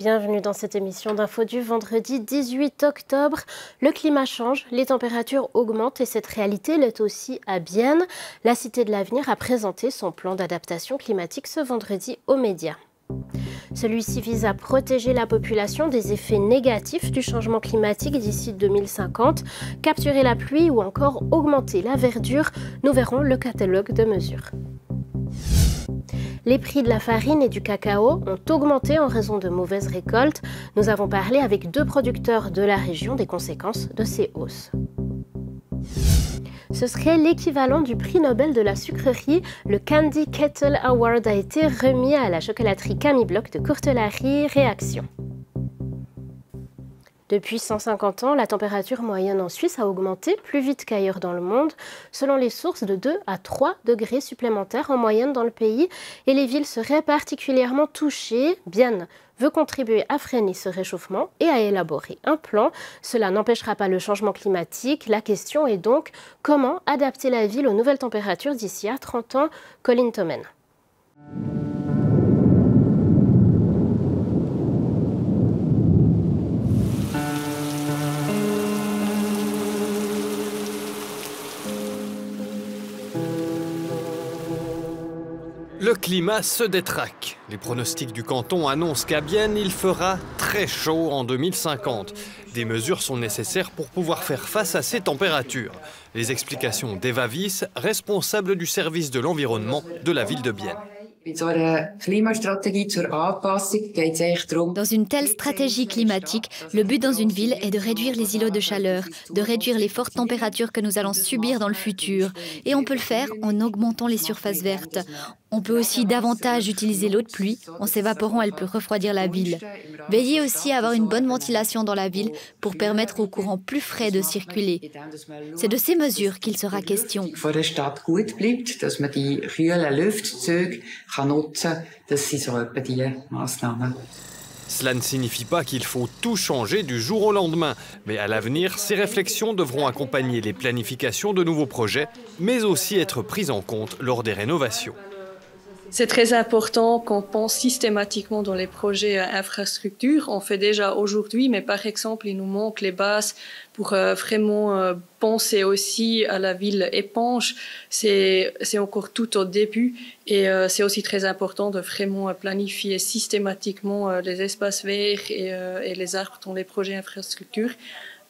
Bienvenue dans cette émission d'info du vendredi 18 octobre. Le climat change, les températures augmentent et cette réalité l'est aussi à Bienne. La Cité de l'Avenir a présenté son plan d'adaptation climatique ce vendredi aux médias. Celui-ci vise à protéger la population des effets négatifs du changement climatique d'ici 2050, capturer la pluie ou encore augmenter la verdure. Nous verrons le catalogue de mesures. Les prix de la farine et du cacao ont augmenté en raison de mauvaises récoltes. Nous avons parlé avec 2 producteurs de la région des conséquences de ces hausses. Ce serait l'équivalent du prix Nobel de la sucrerie. Le Candy Kettle Award a été remis à la chocolaterie Camille Bloch de Courtelary Réaction. Depuis 150 ans, la température moyenne en Suisse a augmenté plus vite qu'ailleurs dans le monde, selon les sources de 2 à 3 degrés supplémentaires en moyenne dans le pays, et les villes seraient particulièrement touchées. Bienne veut contribuer à freiner ce réchauffement et à élaborer un plan. Cela n'empêchera pas le changement climatique. La question est donc comment adapter la ville aux nouvelles températures d'ici à 30 ans. Colin Tomen. Le climat se détraque. Les pronostics du canton annoncent qu'à Bienne, il fera très chaud en 2050. Des mesures sont nécessaires pour pouvoir faire face à ces températures. Les explications d'Eva Wyss, responsable du service de l'environnement de la ville de Bienne. Dans une telle stratégie climatique, le but dans une ville est de réduire les îlots de chaleur, de réduire les fortes températures que nous allons subir dans le futur. Et on peut le faire en augmentant les surfaces vertes. On peut aussi davantage utiliser l'eau de pluie. En s'évaporant, elle peut refroidir la ville. Veillez aussi à avoir une bonne ventilation dans la ville pour permettre aux courants plus frais de circuler. C'est de ces mesures qu'il sera question. Cela ne signifie pas qu'il faut tout changer du jour au lendemain, mais à l'avenir, ces réflexions devront accompagner les planifications de nouveaux projets, mais aussi être prises en compte lors des rénovations. C'est très important qu'on pense systématiquement dans les projets infrastructures. On fait déjà aujourd'hui, mais par exemple, il nous manque les bases pour vraiment penser aussi à la ville éponge. C'est encore tout au début et c'est aussi très important de vraiment planifier systématiquement les espaces verts et les arbres dans les projets infrastructures.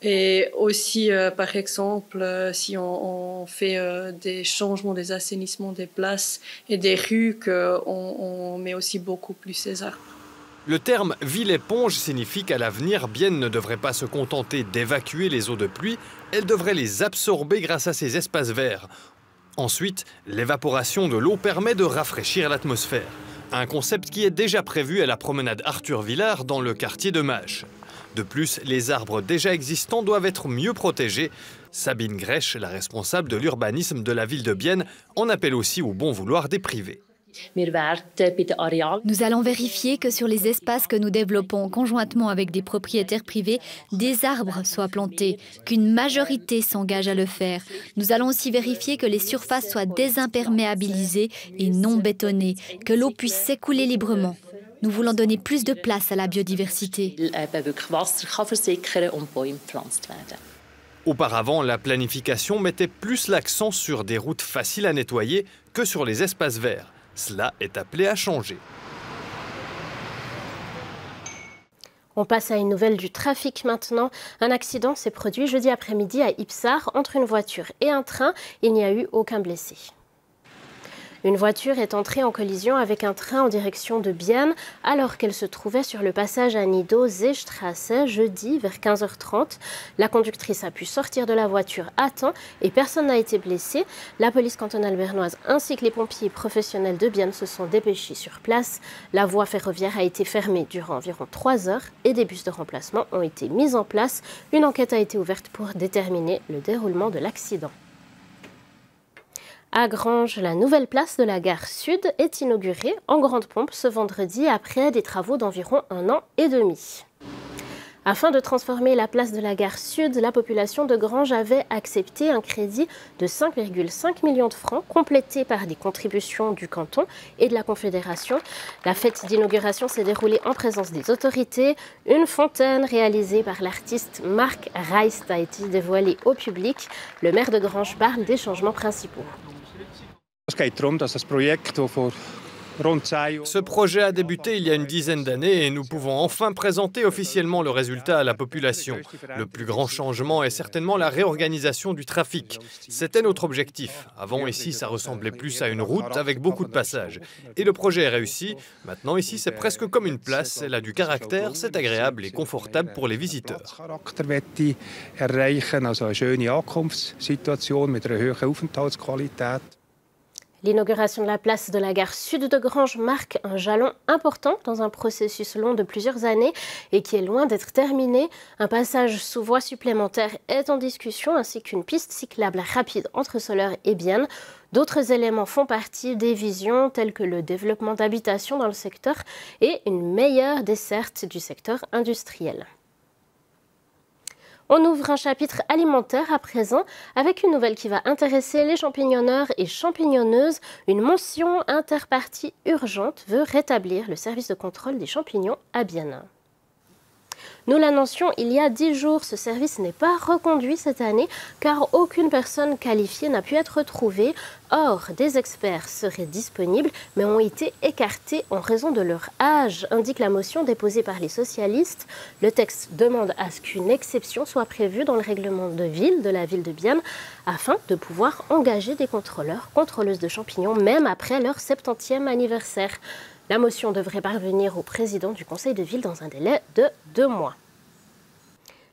Et aussi, par exemple, si on fait des changements, des assainissements des places et des rues, on met aussi beaucoup plus ces arbres. Le terme « ville-éponge » signifie qu'à l'avenir, Bienne ne devrait pas se contenter d'évacuer les eaux de pluie, elle devrait les absorber grâce à ces espaces verts. Ensuite, l'évaporation de l'eau permet de rafraîchir l'atmosphère. Un concept qui est déjà prévu à la promenade Arthur Villard dans le quartier de Mâche. De plus, les arbres déjà existants doivent être mieux protégés. Sabine Grèche, la responsable de l'urbanisme de la ville de Bienne, en appelle aussi au bon vouloir des privés. Nous allons vérifier que sur les espaces que nous développons conjointement avec des propriétaires privés, des arbres soient plantés, qu'une majorité s'engage à le faire. Nous allons aussi vérifier que les surfaces soient désimperméabilisées et non bétonnées, que l'eau puisse s'écouler librement. Nous voulons donner plus de place à la biodiversité. Auparavant, la planification mettait plus l'accent sur des routes faciles à nettoyer que sur les espaces verts. Cela est appelé à changer. On passe à une nouvelle du trafic maintenant. Un accident s'est produit jeudi après-midi à Ipsar entre une voiture et un train. Il n'y a eu aucun blessé. Une voiture est entrée en collision avec un train en direction de Bienne alors qu'elle se trouvait sur le passage à Nido-Seestrasse jeudi vers 15h30. La conductrice a pu sortir de la voiture à temps et personne n'a été blessé. La police cantonale bernoise ainsi que les pompiers professionnels de Bienne se sont dépêchés sur place. La voie ferroviaire a été fermée durant environ 3 heures et des bus de remplacement ont été mis en place. Une enquête a été ouverte pour déterminer le déroulement de l'accident. À Granges, la nouvelle place de la gare Sud est inaugurée en grande pompe ce vendredi après des travaux d'environ 1 an et demi. Afin de transformer la place de la gare Sud, la population de Granges avait accepté un crédit de 5,5 millions de francs, complété par des contributions du canton et de la Confédération. La fête d'inauguration s'est déroulée en présence des autorités. Une fontaine réalisée par l'artiste Marc Reist a été dévoilée au public. Le maire de Granges parle des changements principaux. Ce projet a débuté il y a une dizaine d'années et nous pouvons enfin présenter officiellement le résultat à la population. Le plus grand changement est certainement la réorganisation du trafic. C'était notre objectif. Avant, ici, ça ressemblait plus à une route avec beaucoup de passages. Et le projet est réussi. Maintenant, ici, c'est presque comme une place. Elle a du caractère, c'est agréable et confortable pour les visiteurs. L'inauguration de la place de la gare Sud de Granges marque un jalon important dans un processus long de plusieurs années et qui est loin d'être terminé. Un passage sous voie supplémentaire est en discussion ainsi qu'une piste cyclable rapide entre Soleure et Bienne. D'autres éléments font partie des visions telles que le développement d'habitations dans le secteur et une meilleure desserte du secteur industriel. On ouvre un chapitre alimentaire à présent avec une nouvelle qui va intéresser les champignonneurs et champignonneuses. Une mention interpartie urgente veut rétablir le service de contrôle des champignons à Bienne. Nous l'annoncions il y a 10 jours, ce service n'est pas reconduit cette année car aucune personne qualifiée n'a pu être trouvée. Or, des experts seraient disponibles mais ont été écartés en raison de leur âge, indique la motion déposée par les socialistes. Le texte demande à ce qu'une exception soit prévue dans le règlement de ville de la ville de Bienne afin de pouvoir engager des contrôleuses de champignons même après leur 70e anniversaire. La motion devrait parvenir au président du conseil de ville dans un délai de 2 mois.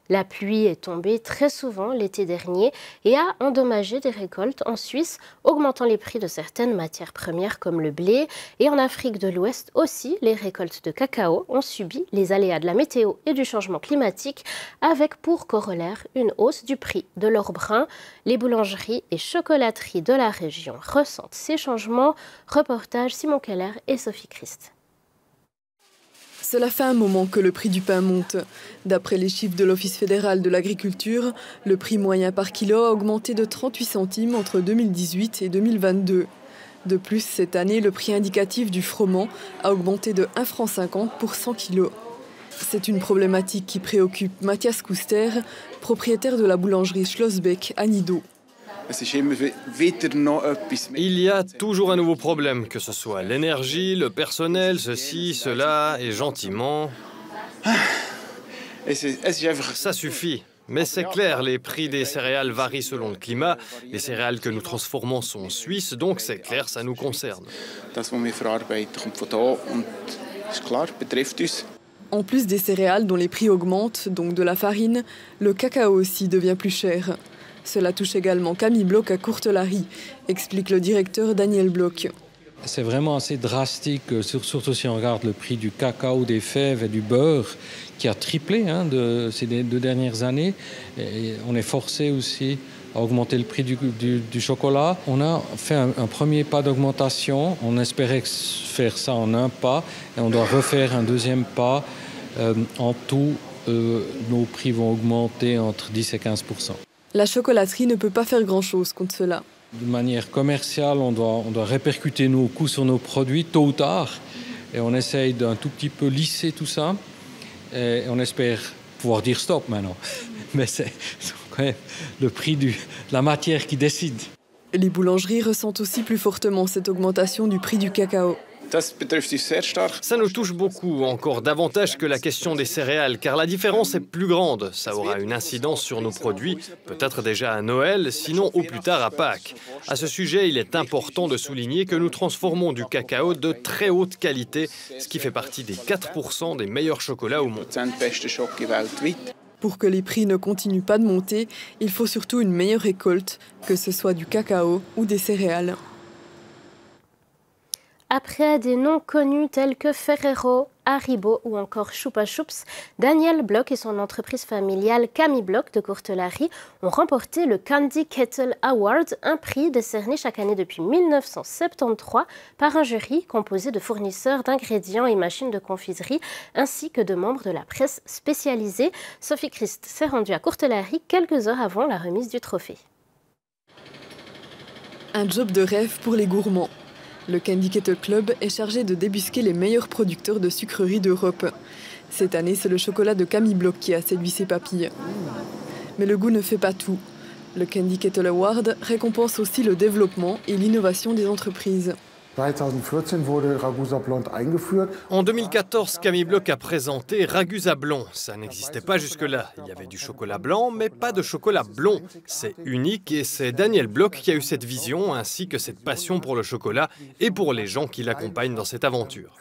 La pluie est tombée très souvent l'été dernier et a endommagé des récoltes en Suisse, augmentant les prix de certaines matières premières comme le blé. Et en Afrique de l'Ouest aussi, les récoltes de cacao ont subi les aléas de la météo et du changement climatique, avec pour corollaire une hausse du prix de l'or brun. Les boulangeries et chocolateries de la région ressentent ces changements. Reportage Simon Keller et Sophie Christ. Cela fait un moment que le prix du pain monte. D'après les chiffres de l'Office fédéral de l'agriculture, le prix moyen par kilo a augmenté de 38 centimes entre 2018 et 2022. De plus, cette année, le prix indicatif du froment a augmenté de 1,50 franc pour 100 kilos. C'est une problématique qui préoccupe Mathias Couster, propriétaire de la boulangerie Schlossbeck à Nidau. Il y a toujours un nouveau problème, que ce soit l'énergie, le personnel, ceci, cela, et gentiment. Ça suffit. Mais c'est clair, les prix des céréales varient selon le climat. Les céréales que nous transformons sont suisses, donc c'est clair, ça nous concerne. En plus des céréales dont les prix augmentent, donc de la farine, le cacao aussi devient plus cher. Cela touche également Camille Bloch à Courtelary, explique le directeur Daniel Bloch. C'est vraiment assez drastique, surtout si on regarde le prix du cacao, des fèves et du beurre, qui a triplé ces 2 dernières années. Et on est forcé aussi à augmenter le prix du chocolat. On a fait un premier pas d'augmentation. On espérait faire ça en un pas et on doit refaire un deuxième pas. En tout, nos prix vont augmenter entre 10 et 15%. La chocolaterie ne peut pas faire grand-chose contre cela. De manière commerciale, on doit répercuter nos coûts sur nos produits tôt ou tard. Et on essaye d'un tout petit peu lisser tout ça. Et on espère pouvoir dire stop maintenant. Mais c'est quand même le prix de la matière qui décide. Les boulangeries ressentent aussi plus fortement cette augmentation du prix du cacao. Ça nous touche beaucoup, encore davantage que la question des céréales, car la différence est plus grande. Ça aura une incidence sur nos produits, peut-être déjà à Noël, sinon au plus tard à Pâques. À ce sujet, il est important de souligner que nous transformons du cacao de très haute qualité, ce qui fait partie des 4% des meilleurs chocolats au monde. Pour que les prix ne continuent pas de monter, il faut surtout une meilleure récolte, que ce soit du cacao ou des céréales. Après des noms connus tels que Ferrero, Haribo ou encore Chupa Chups, Daniel Bloch et son entreprise familiale Camille Bloch de Courtelary ont remporté le Candy Kettle Award, un prix décerné chaque année depuis 1973 par un jury composé de fournisseurs d'ingrédients et machines de confiserie ainsi que de membres de la presse spécialisée. Sophie Christ s'est rendue à Courtelary quelques heures avant la remise du trophée. Un job de rêve pour les gourmands. Le Candy Kettle Club est chargé de débusquer les meilleurs producteurs de sucreries d'Europe. Cette année, c'est le chocolat de Camille Bloch qui a séduit ses papilles. Mais le goût ne fait pas tout. Le Candy Kettle Award récompense aussi le développement et l'innovation des entreprises. En 2014, Camille Bloch a présenté Ragusa Blond. Ça n'existait pas jusque-là. Il y avait du chocolat blanc, mais pas de chocolat blond. C'est unique et c'est Daniel Bloch qui a eu cette vision ainsi que cette passion pour le chocolat et pour les gens qui l'accompagnent dans cette aventure.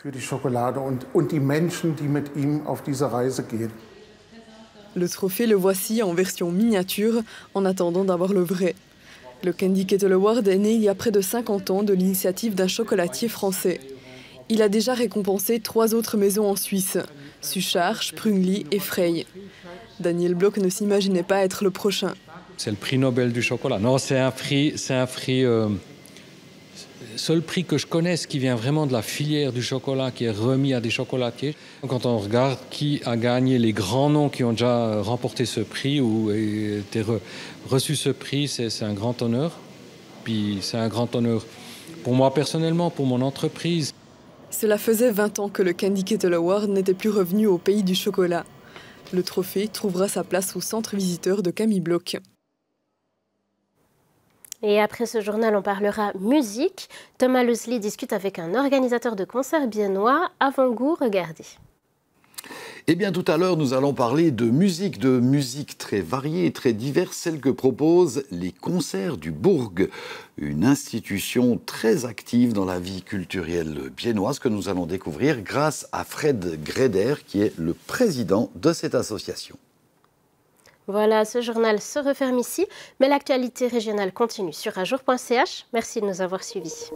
Le trophée, le voici en version miniature en attendant d'avoir le vrai. Le Candy Kettle Award est né il y a près de 50 ans de l'initiative d'un chocolatier français. Il a déjà récompensé 3 autres maisons en Suisse, Suchard, Sprüngli et Frey. Daniel Bloch ne s'imaginait pas être le prochain. C'est le prix Nobel du chocolat. Non, c'est un prix seul prix que je connaisse qui vient vraiment de la filière du chocolat, qui est remis à des chocolatiers. Quand on regarde qui a gagné les grands noms qui ont déjà remporté ce prix ou été reçu ce prix, c'est un grand honneur. Puis c'est un grand honneur pour moi personnellement, pour mon entreprise. Cela faisait 20 ans que le Candy Kettle Award n'était plus revenu au pays du chocolat. Le trophée trouvera sa place au centre visiteur de Camille Bloch. Et après ce journal, on parlera musique. Thomas Leslie discute avec un organisateur de concerts biennois. Avant-goût, regardez. Eh bien, tout à l'heure, nous allons parler de musique très variée et très diverse, celle que proposent les Concerts du Bourg, une institution très active dans la vie culturelle biennoise que nous allons découvrir grâce à Fred Greder, qui est le président de cette association. Voilà, ce journal se referme ici, mais l'actualité régionale continue sur ajour.ch. Merci de nous avoir suivis.